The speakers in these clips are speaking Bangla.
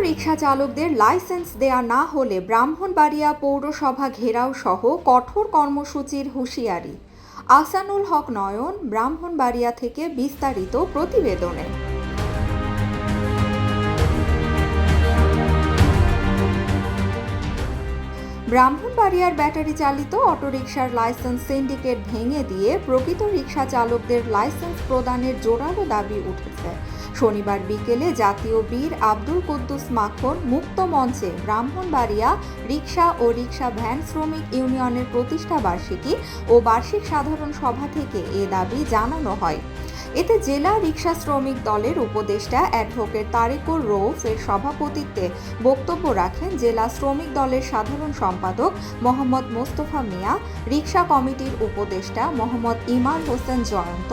রিকশা চালকদের লাইসেন্স দেয়া না হলে ব্রাহ্মণবাড়িয়া পৌরসভা ঘেরাও সহ কঠোর কর্মসূচির হুঁশিয়ারি। আহসানুল হক নয়ন, ব্রাহ্মণবাড়িয়া থেকে বিস্তারিত প্রতিবেদনে। ব্রাহ্মণবাড়িয়ার ব্যাটারি চালিত অটোরিকশার লাইসেন্স সিন্ডিকেট ভেঙে দিয়ে প্রকৃত রিকশা চালকদের লাইসেন্স প্রদানের জোরালো দাবি উঠেছে। শনিবার বিকেলে জাতীয় বীর আব্দুল কুদ্দুস মাখন মুক্ত মঞ্চে ব্রাহ্মণবাড়িয়া রিকশা ও রিকশা ভ্যান শ্রমিক ইউনিয়নের প্রতিষ্ঠা বার্ষিকী ও বার্ষিক সাধারণ সভা থেকে এ দাবি জানানো হয়। এতে জেলা রিকশা শ্রমিক দলের উপদেষ্টা অ্যাডভোকেট তারেকুর রৌফ এর সভাপতিত্বে বক্তব্য রাখেন জেলা শ্রমিক দলের সাধারণ সম্পাদক মোহাম্মদ মোস্তফা মিয়া, রিকশা কমিটির উপদেষ্টা মোহাম্মদ ইমার হোসেন জয়ন্ত,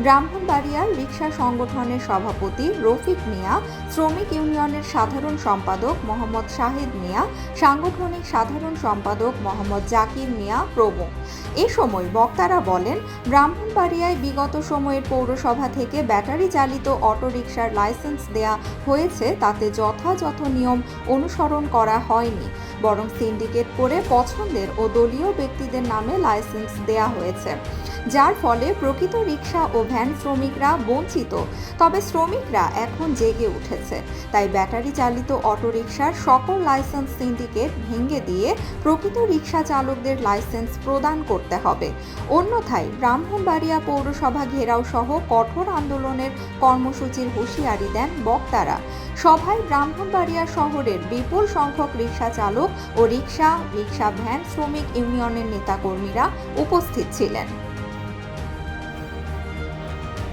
ব্রাহ্মণবাড়িয়ার রিকশা সংগঠনের সভাপতি রফিক মিয়া, শ্রমিক ইউনিয়নের সাধারণ সম্পাদক মোহাম্মদ শাহিদ মিয়া, সাংগঠনিক সাধারণ সম্পাদক মোহাম্মদ জাকির মিয়া প্রমুখ। এ সময় বক্তারা বলেন, ব্রাহ্মণবাড়িয়ায় বিগত সময়ের পৌরসভা থেকে ব্যাটারি চালিত অটোরিকশার লাইসেন্স দেয়া হয়েছে, তাতে যথাযথ নিয়ম অনুসরণ করা হয়নি, বরং সিন্ডিকেট করে পছন্দের ও দলীয় ব্যক্তিদের নামে লাইসেন্স দেয়া হয়েছে, যার ফলে প্রকৃত রিকশা ও ভ্যান শ্রমিকরা বঞ্চিত। তবে শ্রমিকরা এখন জেগে উঠেছে, তাই ব্যাটারি চালিত অটোরিকশার সকল লাইসেন্স সিন্ডিকেট ভেঙে দিয়ে প্রকৃত রিকশা চালকদের লাইসেন্স প্রদান করতে হবে। অন্যথায় ব্রাহ্মণবাড়িয়া পৌরসভা ঘেরাও সহ কঠোর আন্দোলনের কর্মসূচির হুঁশিয়ারি দেন বক্তারা। সভায় ব্রাহ্মণবাড়িয়া শহরের বিপুল সংখ্যক রিকশা চালক ও রিকশা ভ্যান শ্রমিক ইউনিয়নের নেতাকর্মীরা উপস্থিত ছিলেন।